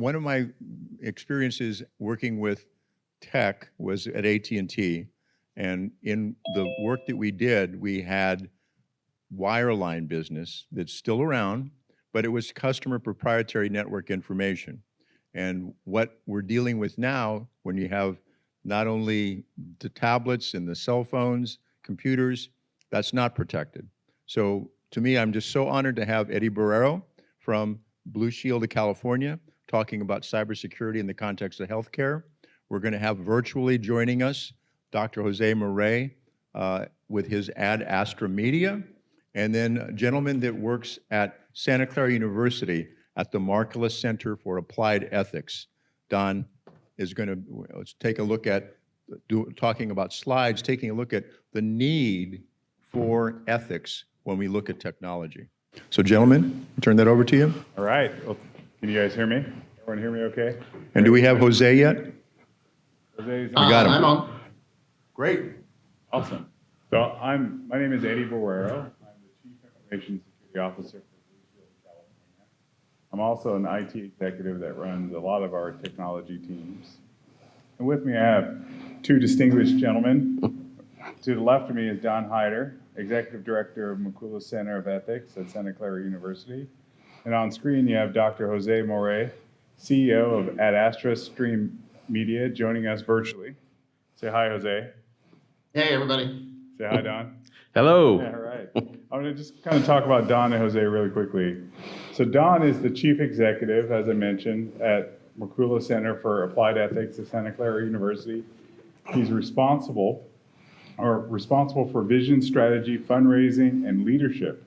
one of my experiences working with tech was at AT&T, and in the work that we did, we had wireline business that's still around, but it was customer proprietary network information. And what we're dealing with now, when you have not only the tablets and the cell phones, computers, that's not protected. So to me, I'm just so honored to have Eddie Borrero from Blue Shield of California talking about cybersecurity in the context of healthcare. We're going to have virtually joining us Dr. José Morey with his Astra Media, and then a gentleman that works at Santa Clara University at the Markkula Center for Applied Ethics. Don is going to let's take a look at talking about slides, taking a look at the need for ethics when we look at technology. So gentlemen, I'll turn that over to you. All right. Well, can you guys hear me? Everyone hear me okay? And do we have Jose yet? Jose's We got him. I'm on. Great. Awesome. So my name is Eddie Borrero. I'm the Chief Information Security Officer for Blue Shield of California. I'm also an IT executive that runs a lot of our technology teams. And with me I have two distinguished gentlemen. To the left of me is Don Heider, Executive Director of Markkula Center of Ethics at Santa Clara University. And on screen you have Dr. José Morey, CEO of Astra Stream Media, joining us virtually. Say hi, Jose. Hey, everybody. Say hi, Don. Hello. Yeah, all right. I'm going to just kind of talk about Don and Jose really quickly. So Don is the Chief Executive, as I mentioned, at Markkula Center for Applied Ethics at Santa Clara University. He's responsible for vision, strategy, fundraising, and leadership.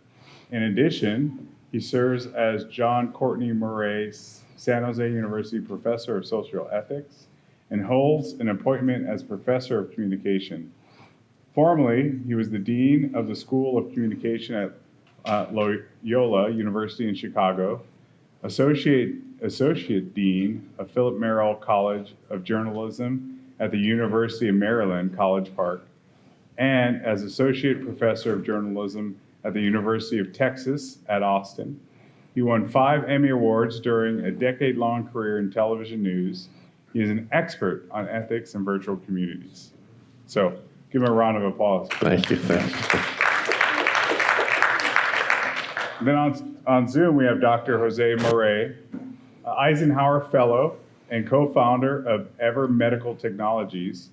In addition, he serves as John Courtney Murray's San Jose University Professor of Social Ethics and holds an appointment as Professor of Communication. Formerly, he was the Dean of the School of Communication at Loyola University in Chicago, Associate Dean of Philip Merrill College of Journalism at the University of Maryland, College Park, and as Associate Professor of Journalism at the University of Texas at Austin. He won 5 Emmy Awards during a decade-long career in television news. He is an expert on ethics and virtual communities. So, give him a round of applause. Thank you. Then on Zoom, we have Dr. José Morey, Eisenhower Fellow and co-founder of Ever Medical Technologies.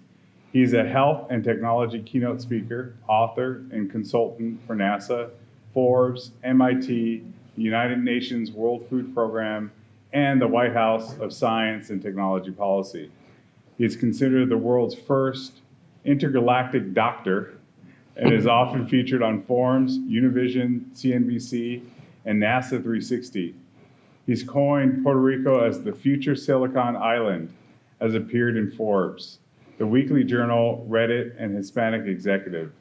He's a health and technology keynote speaker, author, and consultant for NASA, Forbes, MIT, the United Nations World Food Program, and the White House of Science and Technology Policy. He is considered the world's first intergalactic doctor and is often featured on Forums, Univision, CNBC, and NASA 360. He's coined Puerto Rico as the future Silicon Island, as appeared in Forbes, the weekly journal, Reddit, and Hispanic Executive.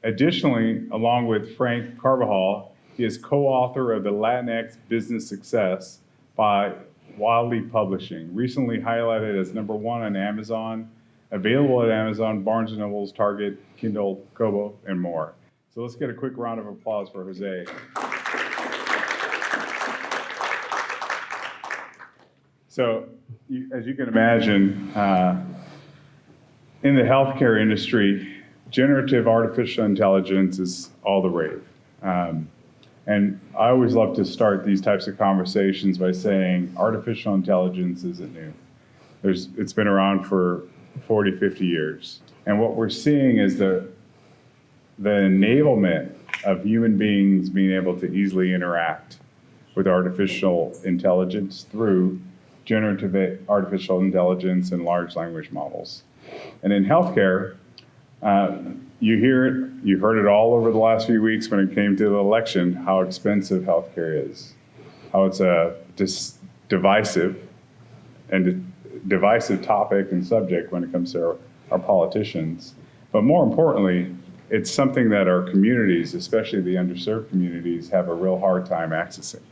Additionally, along with Frank Carvajal, he is co-author of the Latinx Business Success by Wildly Publishing, recently highlighted as #1 on Amazon, available at Amazon, Barnes & Noble's, Target, Kindle, Kobo, and more. So let's get a quick round of applause for Jose. So, as you can imagine, in the healthcare industry, generative artificial intelligence is all the rave. And I always love to start these types of conversations by saying artificial intelligence isn't new. It's been around for 40, 50 years. And what we're seeing is the enablement of human beings being able to easily interact with artificial intelligence through generative artificial intelligence and large language models. And in healthcare, you hear it, you've heard it all over the last few weeks when it came to the election, how expensive healthcare is, how it's a divisive topic and subject when it comes to our politicians. But more importantly, it's something that our communities, especially the underserved communities, have a real hard time accessing.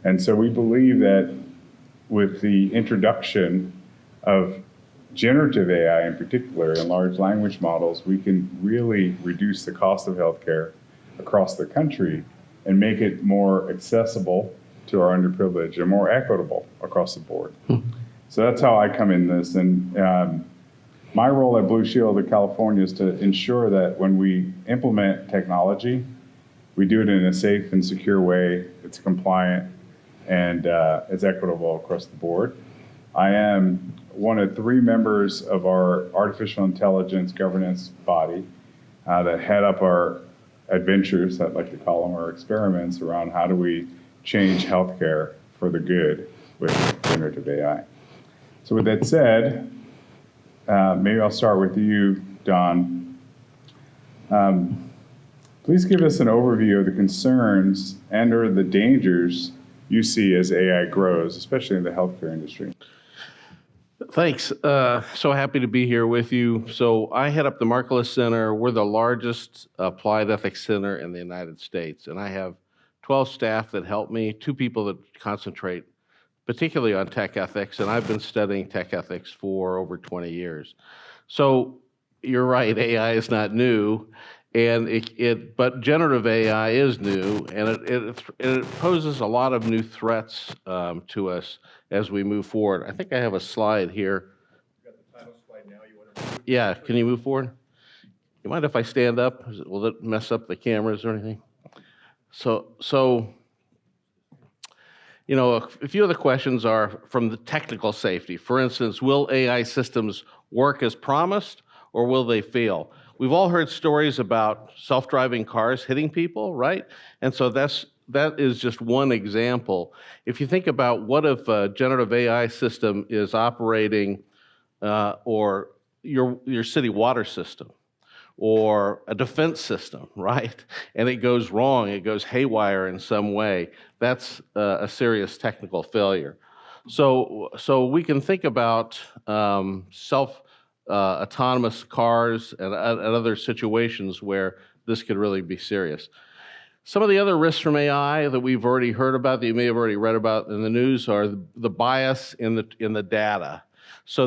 And so we believe that with the introduction of generative AI in particular and large language models, we can really reduce the cost of healthcare across the country and make it more accessible to our underprivileged and more equitable across the board. So that's how I come in this. And my role at Blue Shield of California is to ensure that when we implement technology, we do it in a safe and secure way, it's compliant, and it's equitable across the board. I am one of 3 members of our artificial intelligence governance body that head up our adventures, I'd like to call them, our experiments around how do we change healthcare for the good with generative AI. So with that said, maybe I'll start with you, Don. Please give us an overview of the concerns and or the dangers you see as AI grows, especially in the healthcare industry. Thanks. So happy to be here with you. So I head up the Markkula Center. We're the largest applied ethics center in the United States, and I have 12 staff that help me, 2 people that concentrate particularly on tech ethics, and I've been studying tech ethics for over 20 years. So you're right, AI is not new, and but generative AI is new, and it poses a lot of new threats to us as we move forward. I think I have a slide here. You got the title slide now. You want to? Yeah, can you move forward? You mind if I stand up? Will it mess up the cameras or anything? So you know, a few of the questions are from the technical safety. For instance, will AI systems work as promised, or will they fail? We've all heard stories about self-driving cars hitting people, right? And so that is just one example. If you think about what if a generative AI system is operating or your city water system or a defense system, right? And it goes wrong, it goes haywire in some way, that's a serious technical failure. So we can think about autonomous cars and other situations where this could really be serious. Some of the other risks from AI that we've already heard about, that you may have already read about in the news, are the bias in the data. So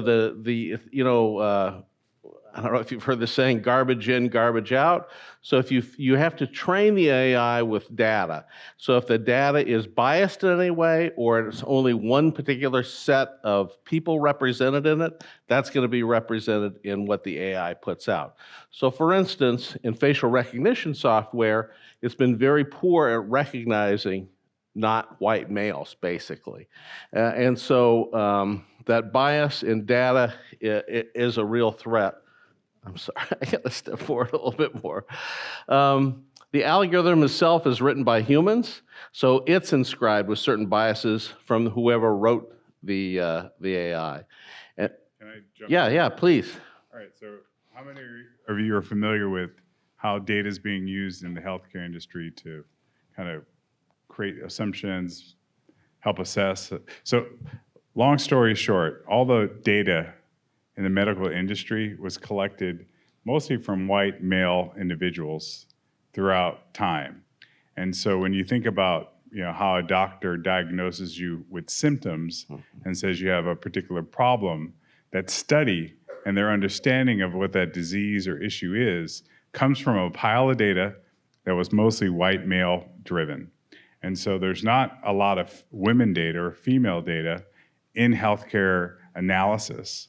I don't know if you've heard the saying, garbage in, garbage out. So if you have to train the AI with data. So if the data is biased in any way, or it's only one particular set of people represented in it, that's going to be represented in what the AI puts out. So for instance, in facial recognition software, it's been very poor at recognizing not white males, basically. And so that bias in data is a real threat. I'm sorry, I got to step forward a little bit more. The algorithm itself is written by humans, so it's inscribed with certain biases from whoever wrote the AI. Can I jump in? Yeah, please. All right, so how many of you are familiar with how data is being used in the healthcare industry to kind of create assumptions, help assess? So long story short, all the data in the medical industry was collected mostly from white male individuals throughout time. And so when you think about how a doctor diagnoses you with symptoms and says you have a particular problem, that study and their understanding of what that disease or issue is comes from a pile of data that was mostly white male driven. And so there's not a lot of women data or female data in healthcare analysis.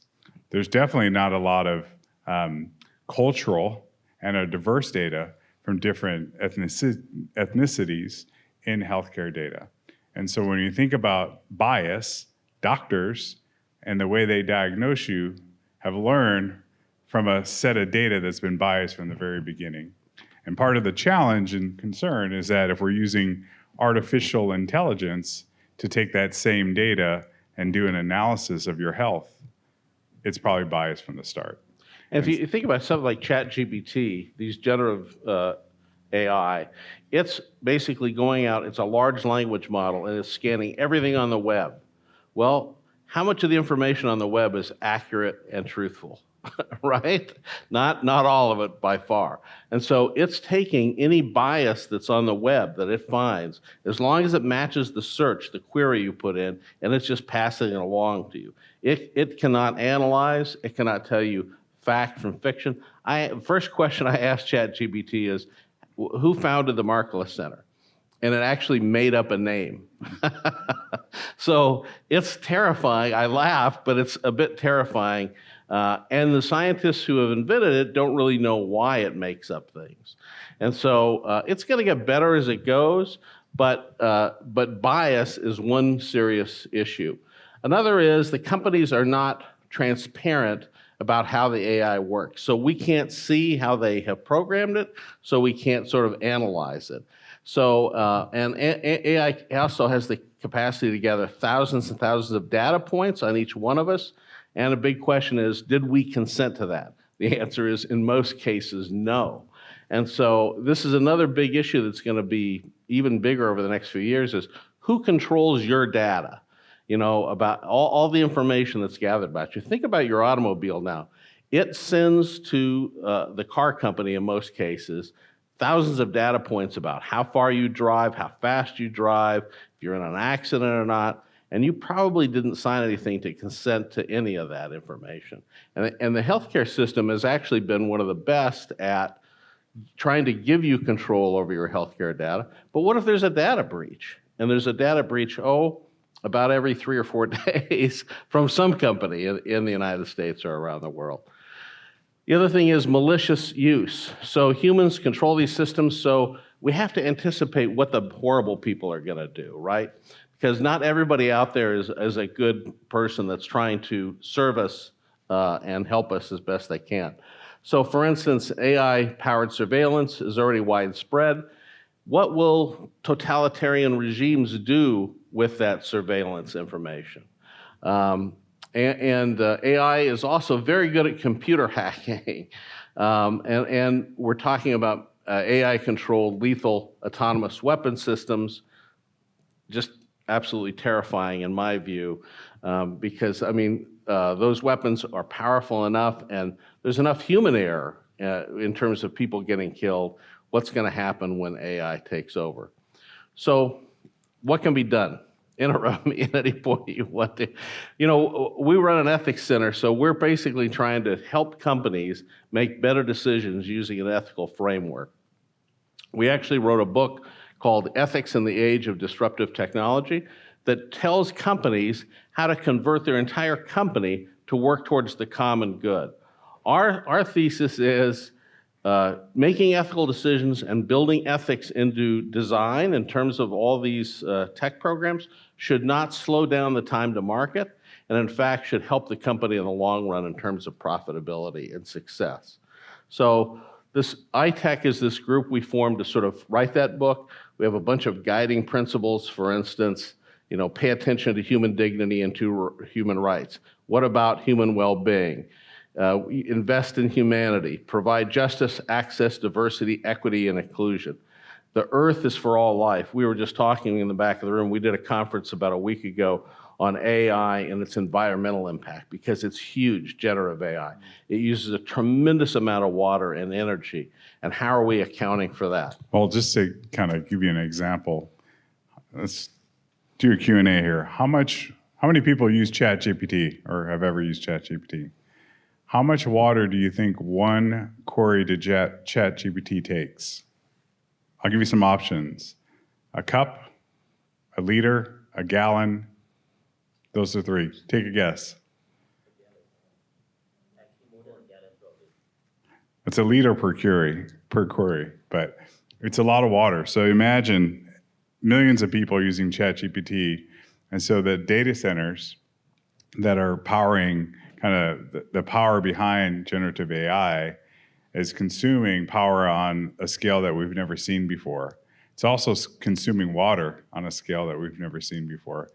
There's definitely not a lot of cultural and diverse data from different ethnicities in healthcare data. And so when you think about bias, doctors and the way they diagnose you have learned from a set of data that's been biased from the very beginning. And part of the challenge and concern is that if we're using artificial intelligence to take that same data and do an analysis of your health, it's probably biased from the start. And if you think about something like ChatGPT, these generative AI, it's basically going out, it's a large language model, and it's scanning everything on the web. Well, how much of the information on the web is accurate and truthful, right? Not all of it by far. And so it's taking any bias that's on the web that it finds, as long as it matches the search, the query you put in, and it's just passing it along to you. It cannot analyze, it cannot tell you fact from fiction. First question I asked ChatGPT is, who founded the Markkula Center? and it actually made up a name. So it's terrifying. I laugh, but it's a bit terrifying. And the scientists who have invented it don't really know why it makes up things. And so it's going to get better as it goes, but bias is one serious issue. Another is the companies are not transparent about how the AI works. So we can't see how they have programmed it, so we can't sort of analyze it. So, and AI also has the capacity to gather thousands and thousands of data points on each one of us. And a big question is, did we consent to that? The answer is, in most cases, no. And so this is another big issue that's going to be even bigger over the next few years is who controls your data? You know, about all the information that's gathered about you. Think about your automobile now. It sends to the car company in most cases thousands of data points about how far you drive, how fast you drive, if you're in an accident or not, and you probably didn't sign anything to consent to any of that information. And the healthcare system has actually been one of the best at trying to give you control over your healthcare data. But what if there's a data breach? And there's a data breach, about every 3 or 4 days from some company in the United States or around the world. The other thing is malicious use. So humans control these systems, so we have to anticipate what the horrible people are going to do, right? Because not everybody out there is a good person that's trying to serve us and help us as best they can. So for instance, AI-powered surveillance is already widespread. What will totalitarian regimes do with that surveillance information? AI is also very good at computer hacking. And we're talking about AI-controlled lethal autonomous weapon systems, just absolutely terrifying in my view, because, I mean, those weapons are powerful enough and there's enough human error in terms of people getting killed. What's going to happen when AI takes over? So what can be done? Interrupt me at any point you want to. You know, we run an ethics center, so we're basically trying to help companies make better decisions using an ethical framework. We actually wrote a book called Ethics in the Age of Disruptive Technology that tells companies how to convert their entire company to work towards the common good. Our thesis is making ethical decisions and building ethics into design in terms of all these tech programs should not slow down the time to market, and in fact should help the company in the long run in terms of profitability and success. So this iTech is this group we formed to sort of write that book. We have a bunch of guiding principles, for instance, you know, pay attention to human dignity and to human rights. What about human well-being? Invest in humanity, provide justice, access, diversity, equity, and inclusion. The earth is for all life. We were just talking in the back of the room. We did a conference about a week ago on AI and its environmental impact because it's huge, generative AI. It uses a tremendous amount of water and energy. And how are we accounting for that? Well, just to kind of give you an example, let's do a Q&A here. How many people use ChatGPT or have ever used ChatGPT? How much water do you think one query to ChatGPT takes? I'll give you some options. A cup, a liter, a gallon. Those are 3. Take a guess. It's a liter per query, but it's a lot of water. So imagine millions of people using ChatGPT, and so the data centers that are powering kind of the power behind generative AI is consuming power on a scale that we've never seen before. It's also consuming water on a scale that we've never seen before.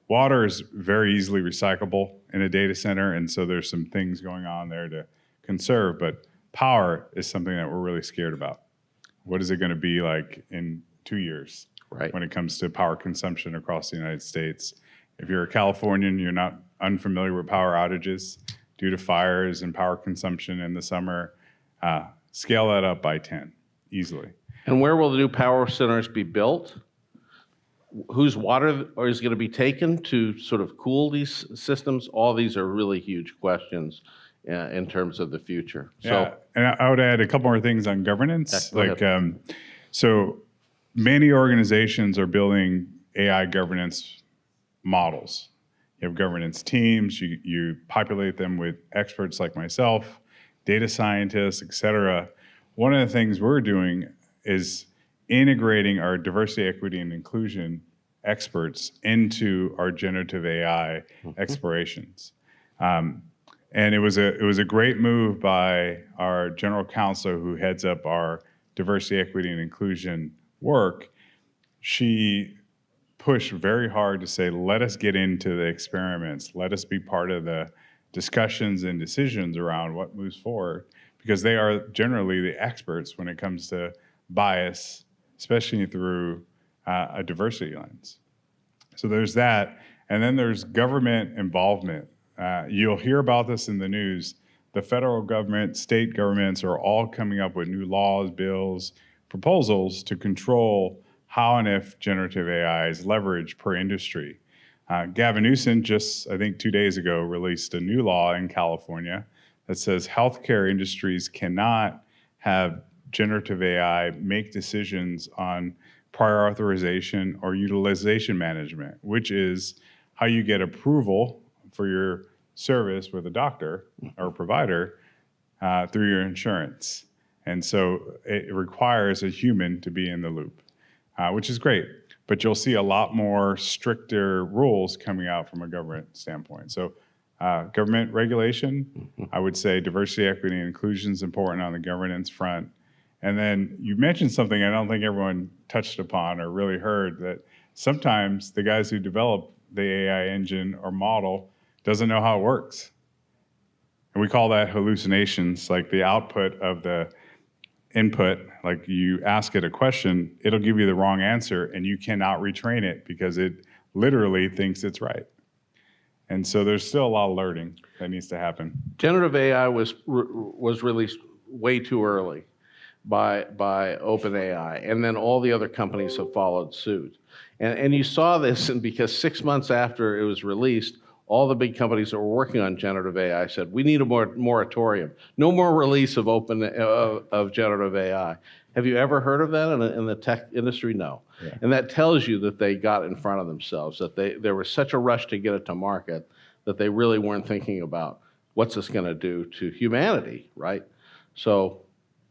Water is very easily recyclable in a data center, and so there's some things going on there to conserve, but power is something that we're really scared about. What is it going to be like in 2 years when it comes to power consumption across the United States? If you're a Californian, you're not unfamiliar with power outages due to fires and power consumption in the summer. Scale that up by 10 easily. And where will the new power centers be built? Whose water is going to be taken to sort of cool these systems? All these are really huge questions in terms of the future. Yeah, and I would add a couple more things on governance. Yeah, so many organizations are building AI governance models. You have governance teams, you populate them with experts like myself, data scientists, et cetera. One of the things we're doing is integrating our diversity, equity, and inclusion experts into our generative AI explorations. And it was a great move by our general counsel who heads up our diversity, equity, and inclusion work. She pushed very hard to say, let us get into the experiments, let us be part of the discussions and decisions around what moves forward, because they are generally the experts when it comes to bias, especially through a diversity lens. So there's that. And then there's government involvement. You'll hear about this in the news. The federal government, state governments are all coming up with new laws, bills, proposals to control how and if generative AI is leveraged per industry. Gavin Newsom just, I think 2 days ago, released a new law in California that says healthcare industries cannot have generative AI make decisions on prior authorization or utilization management, which is how you get approval for your service with a doctor or provider through your insurance. And so it requires a human to be in the loop, which is great. But you'll see a lot more stricter rules coming out from a government standpoint. So government regulation, I would say diversity, equity, and inclusion is important on the governance front. And then you mentioned something I don't think everyone touched upon or really heard, that sometimes the guys who develop the AI engine or model doesn't know how it works. And we call that hallucinations, like the output of the input. Like you ask it a question, it'll give you the wrong answer and you cannot retrain it because it literally thinks it's right. And so there's still a lot of learning that needs to happen. Generative AI was released way too early by OpenAI, and then all the other companies have followed suit. And you saw this, and because 6 months after it was released, all the big companies that were working on generative AI said, we need a moratorium. No more release of of generative AI. Have you ever heard of that in the tech industry? No. Yeah. And that tells you that they got in front of themselves, that there was such a rush to get it to market that they really weren't thinking about what's this going to do to humanity, right? So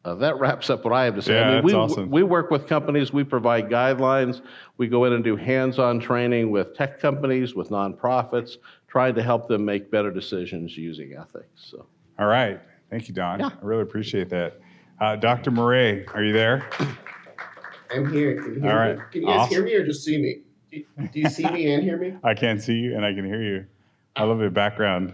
that wraps up what I have to say. Yeah, I mean, that's awesome. We work with companies, we provide guidelines, we go in and do hands-on training with tech companies, with nonprofits, trying to help them make better decisions using ethics. So. All right. Thank you, Don. Yeah. I really appreciate that. Dr. Morey, are you there? I'm here. Can you hear All me? right. Can you guys Awesome. hear me or just see me? Do you see me and hear me? I can see you and I can hear you. I love your background.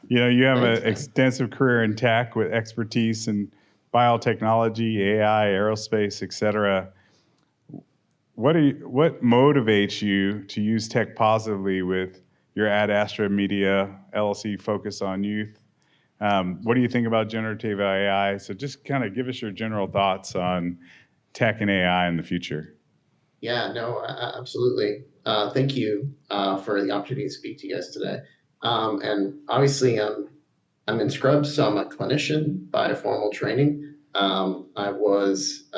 You know, you have Thanks, an man. extensive career in tech with expertise in biotechnology, AI, aerospace, et cetera. What motivates you to use tech positively with your Astra Media LLC focus on youth? What do you think about generative AI? So just kind of give us your general thoughts on tech and AI in the future. Yeah, no, absolutely. Thank you for the opportunity to speak to you guys today. And obviously, I'm in Scrubs, so I'm a clinician by formal training. I was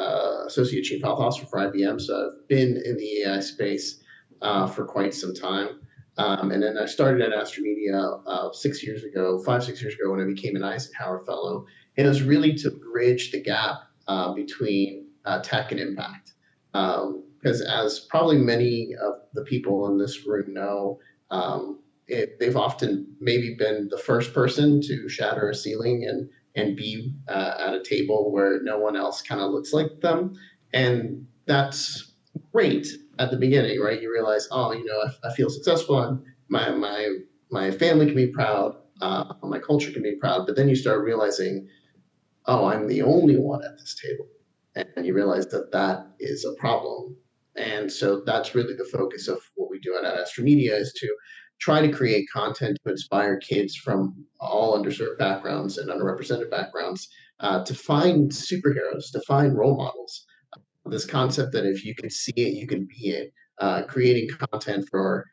Associate Chief Health Officer for IBM, so I've been in the AI space for quite some time. And then I started at Astra Media 6 years ago, 5-6 years ago, when I became an Eisenhower Fellow. And it was really to bridge the gap between tech and impact. Because as probably many of the people in this room know, they've often maybe been the first person to shatter a ceiling and be at a table where no one else kind of looks like them. And that's great at the beginning, right? You realize, oh, you know, I feel successful, and my family can be proud, my culture can be proud. But then you start realizing, oh, I'm the only one at this table. And you realize that that is a problem. And so that's really the focus of what we do at Astra Media, is to try to create content to inspire kids from all underserved backgrounds and underrepresented backgrounds to find superheroes, to find role models. This concept that if you can see it, you can be it, creating content for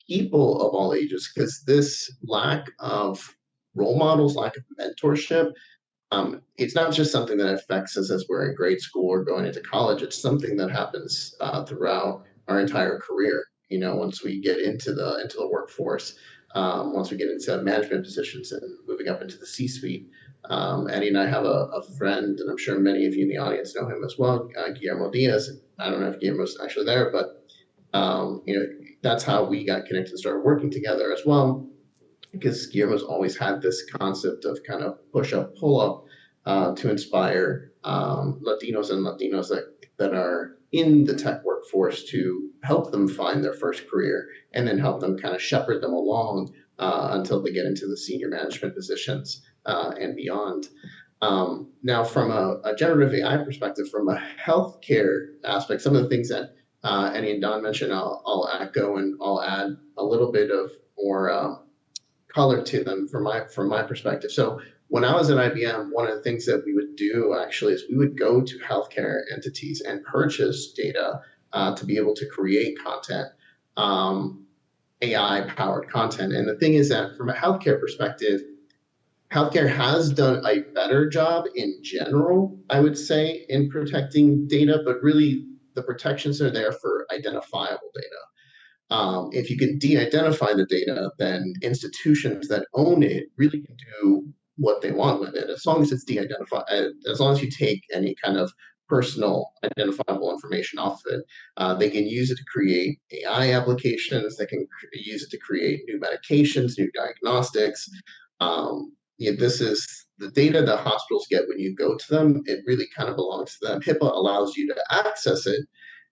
people of all ages, because this lack of role models, lack of mentorship, it's not just something that affects us as we're in grade school or going into college. It's something that happens throughout our entire career. Once we get into the workforce, once we get into management positions and moving up into the C-suite. Eddie and I have a friend, and I'm sure many of you in the audience know him as well, Guillermo Diaz. I don't know if Guillermo's actually there, but that's how we got connected and started working together as well, because Guillermo's always had this concept of kind of push up, pull up to inspire Latinos and Latinos that are in the tech workforce, to help them find their first career and then help them kind of shepherd them along until they get into the senior management positions and beyond. Now, from a generative AI perspective, from a healthcare aspect, some of the things that Eddie and Don mentioned, I'll echo, and I'll add a little bit of more color to them from my perspective. So when I was at IBM, one of the things that we would do actually is we would go to healthcare entities and purchase data to be able to create content, AI-powered content. And the thing is that from a healthcare perspective, healthcare has done a better job in general, I would say, in protecting data, but really the protections are there for identifiable data. If you can de-identify the data, then institutions that own it really can do what they want with it, as long as it's de-identified, as long as you take any kind of personal identifiable information off of it. They can use it to create AI applications. They can use it to create new medications, new diagnostics. This is the data that hospitals get when you go to them. It really kind of belongs to them. HIPAA allows you to access it,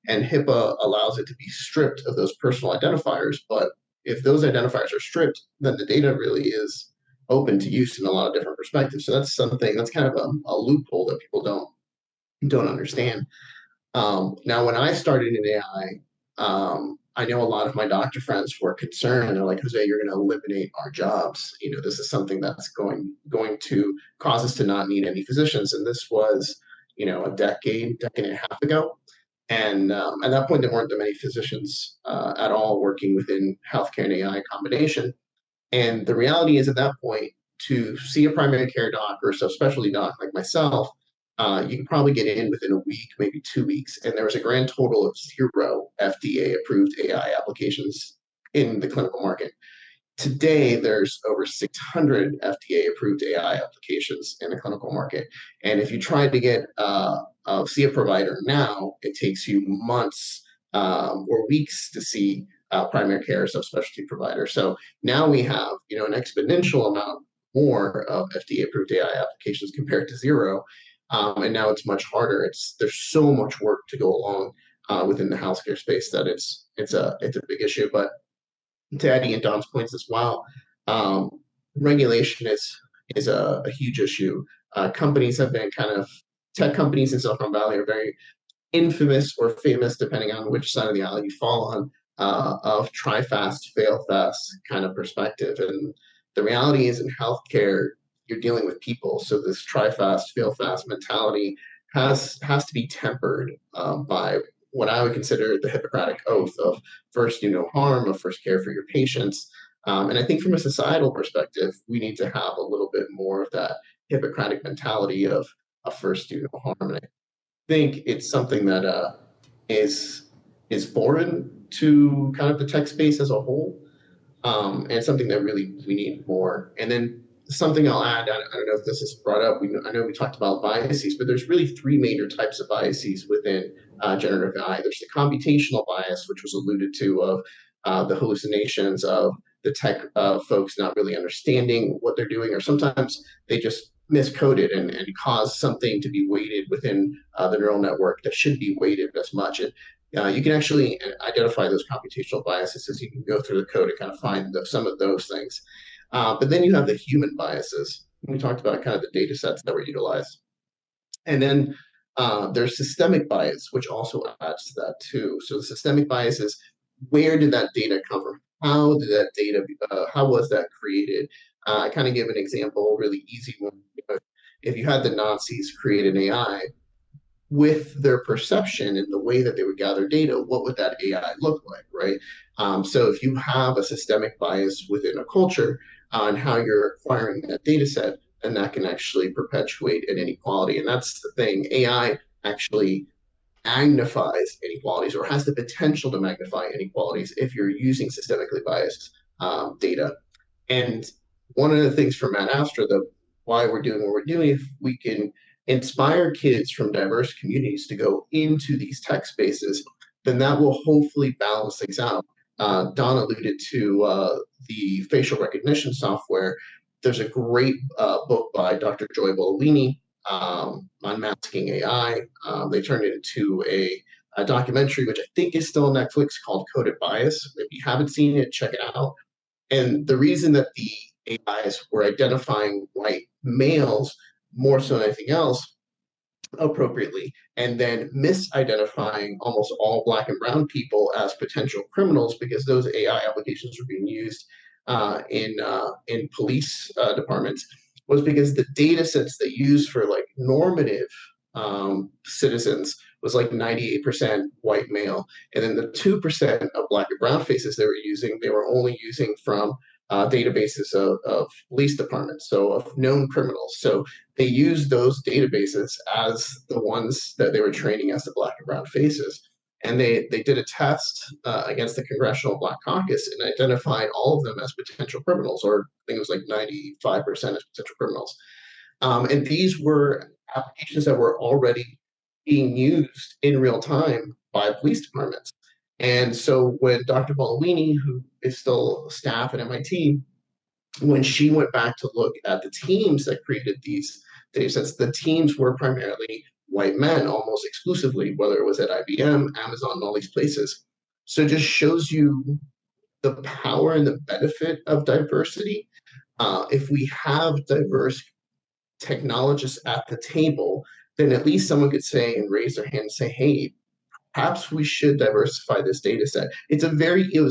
and HIPAA allows it to be stripped of those personal identifiers. But if those identifiers are stripped, then the data really is open to use in a lot of different perspectives. So that's kind of a loophole that people don't understand. Now, when I started in AI, I know a lot of my doctor friends were concerned. They're like, Jose, you're going to eliminate our jobs. This is something that's going to cause us to not need any physicians. And this was, a decade and a half ago. And at that point, there weren't that many physicians at all working within healthcare and AI combination. And the reality is, at that point, to see a primary care doc or a subspecialty doc like myself, you can probably get in within a week, maybe 2 weeks. And there was a grand total of 0 FDA-approved AI applications in the clinical market. Today, there's over 600 FDA-approved AI applications in the clinical market. And if you try to get see a provider now, it takes you months or weeks to see primary care subspecialty provider. So now we have an exponential amount more of FDA-approved AI applications compared to 0. And now it's much harder. There's so much work to go along within the healthcare space that it's a big issue. But to Eddie and Don's points as well, regulation is a huge issue. Companies have been tech companies in Silicon Valley are very infamous or famous, depending on which side of the aisle you fall on, of try fast, fail fast kind of perspective. And the reality is, in healthcare, you're dealing with people. So this try fast, fail fast mentality has to be tempered by what I would consider the Hippocratic Oath of first do no harm, of first care for your patients. And I think from a societal perspective, we need to have a little bit more of that Hippocratic mentality of first do no harm. And I think it's something that is foreign to kind of the tech space as a whole, and something that really we need more. And then something I'll add, I don't know if this is brought up, I know we talked about biases, but there's really 3 major types of biases within generative AI. There's the computational bias, which was alluded to, of the hallucinations of the tech folks not really understanding what they're doing, or sometimes they just miscoded and cause something to be weighted within the neural network that should be weighted as much. And you can actually identify those computational biases as you can go through the code and kind of find some of those things. But then you have the human biases. We talked about kind of the data sets that were utilized. And then there's systemic bias, which also adds to that too. So the systemic bias is, where did that data come from? How did that data, how was that created? I kind of give an example, really easy one. If you had the Nazis create an AI, with their perception and the way that they would gather data, what would that AI look like, right? So if you have a systemic bias within a culture on how you're acquiring that data set, and that can actually perpetuate an inequality. And that's the thing. AI actually magnifies inequalities or has the potential to magnify inequalities if you're using systemically biased data. And one of the things from Astra, why we're doing what we're doing, if we can inspire kids from diverse communities to go into these tech spaces, then that will hopefully balance things out. Don alluded to the facial recognition software. There's a great book by Dr. Joy Bololini, Unmasking AI. They turned it into a documentary, which I think is still on Netflix, called Coded Bias. If you haven't seen it, check it out. And the reason that the AIs were identifying white males more so than anything else appropriately, and then misidentifying almost all Black and brown people as potential criminals because those AI applications were being used in police departments, was because the data sets they used for like normative citizens was like 98% white male. And then the 2% of Black and brown faces they were only using from databases of police departments, so of known criminals. So they used those databases as the ones that they were training as the Black and brown faces. And they did a test against the Congressional Black Caucus and identified all of them as potential criminals, or I think it was like 95% as potential criminals. And these were applications that were already being used in real time by police departments. And so when Dr. Bololini, who is still staff at MIT, when she went back to look at the teams that created these data sets, the teams were primarily white men almost exclusively, whether it was at IBM, Amazon, and all these places. So it just shows you the power and the benefit of diversity. If we have diverse technologists at the table, then at least someone could say and raise their hand and say, hey, perhaps we should diversify this data set. It was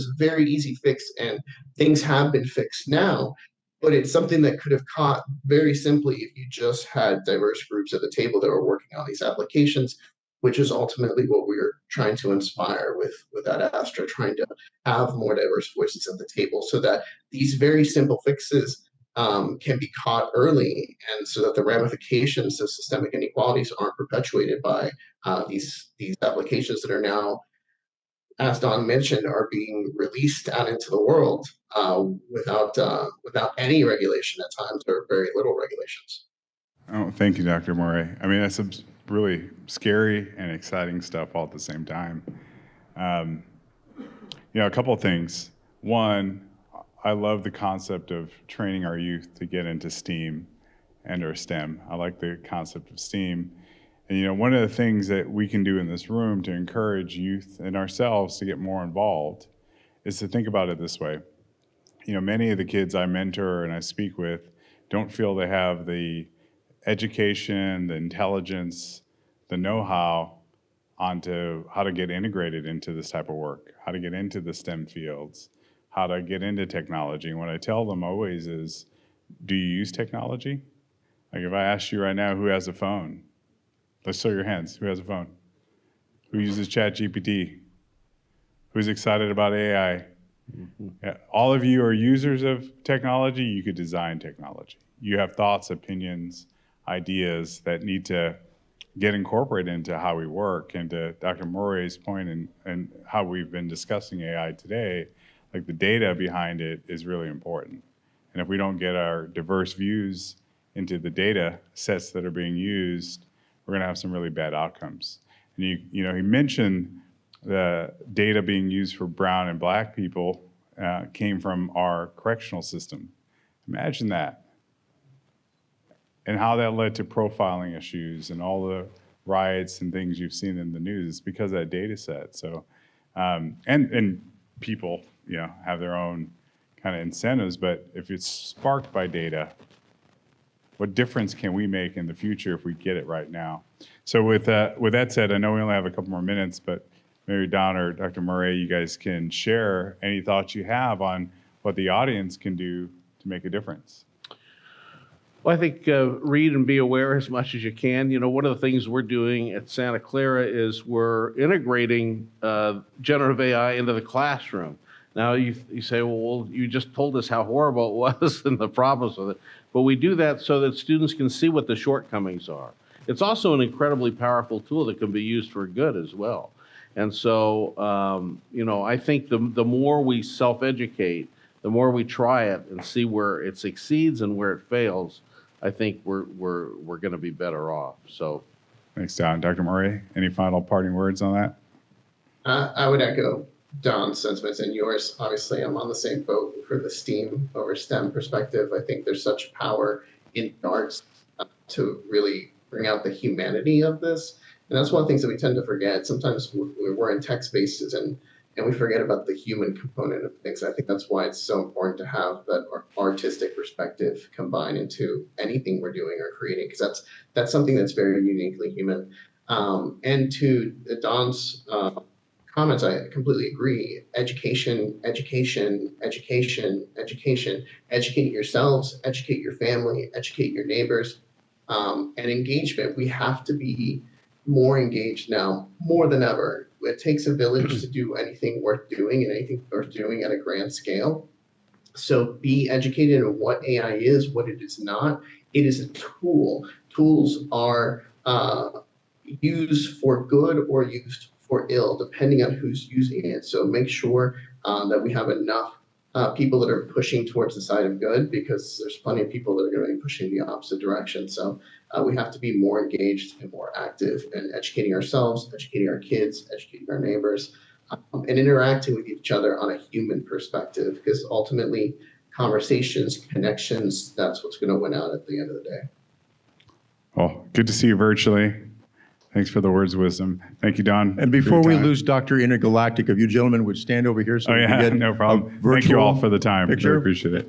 a very easy fix, and things have been fixed now, but it's something that could have caught very simply if you just had diverse groups at the table that were working on these applications, which is ultimately what we're trying to inspire with that Astra, trying to have more diverse voices at the table so that these very simple fixes can be caught early, and so that the ramifications of systemic inequalities aren't perpetuated by these applications that are now, as Don mentioned, are being released out into the world without any regulation at times, or very little regulations. Oh, thank you, Dr. Morey. I mean, that's some really scary and exciting stuff all at the same time. A couple of things. One, I love the concept of training our youth to get into STEAM and/or STEM. I like the concept of STEAM. And one of the things that we can do in this room to encourage youth and ourselves to get more involved is to think about it this way. Many of the kids I mentor and I speak with don't feel they have the education, the intelligence, the know-how onto how to get integrated into this type of work, how to get into the STEM fields, how to get into technology. And what I tell them always is, do you use technology? Like if I asked you right now, who has a phone? Let's show your hands. Who has a phone? Who uses ChatGPT? Who's excited about AI? Mm-hmm. Yeah, all of you are users of technology. You could design technology. You have thoughts, opinions, ideas that need to get incorporated into how we work. And to Dr. Morey's point and how we've been discussing AI today, like the data behind it is really important. And if we don't get our diverse views into the data sets that are being used, we're going to have some really bad outcomes. And he mentioned the data being used for brown and Black people came from our correctional system. Imagine that. And how that led to profiling issues and all the riots and things you've seen in the news because of that data set. So, and people, have their own kind of incentives, but if it's sparked by data, what difference can we make in the future if we get it right now? So with that said, I know we only have a couple more minutes, but maybe Don or Dr. Morey, you guys can share any thoughts you have on what the audience can do to make a difference. Well, I think read and be aware as much as you can. One of the things we're doing at Santa Clara is we're integrating generative AI into the classroom. Now you say, well, you just told us how horrible it was and the problems with it. But we do that so that students can see what the shortcomings are. It's also an incredibly powerful tool that can be used for good as well. And so, I think the more we self-educate, the more we try it and see where it succeeds and where it fails, I think we're going to be better off. So, Thanks, Don. Dr. Morey, any final parting words on that? I would echo Don's sentiments and yours. Obviously, I'm on the same boat for the STEAM over STEM perspective. I think there's such power in arts to really bring out the humanity of this. And that's one of the things that we tend to forget. Sometimes we're in tech spaces and we forget about the human component of things. I think that's why it's so important to have that artistic perspective combined into anything we're doing or creating, because that's something that's very uniquely human. And to Don's comments, I completely agree. Education, education, education, education. Educate yourselves, educate your family, educate your neighbors, and engagement. We have to be more engaged now, more than ever. It takes a village to do anything worth doing and anything worth doing at a grand scale. So be educated on what AI is, what it is not. It is a tool. Tools are used for good or used for ill, depending on who's using it. So make sure that we have enough people that are pushing towards the side of good, because there's plenty of people that are going to be pushing the opposite direction. So we have to be more engaged and more active in educating ourselves, educating our kids, educating our neighbors, and interacting with each other on a human perspective, because ultimately conversations, connections, that's what's going to win out at the end of the day. Well, good to see you virtually. Thanks for the words of wisdom. Thank you, Don. And before we lose Dr. Intergalactic, if you gentlemen would stand over here so we can get no problem. a Thank you all for the virtual time. picture. Really appreciate it.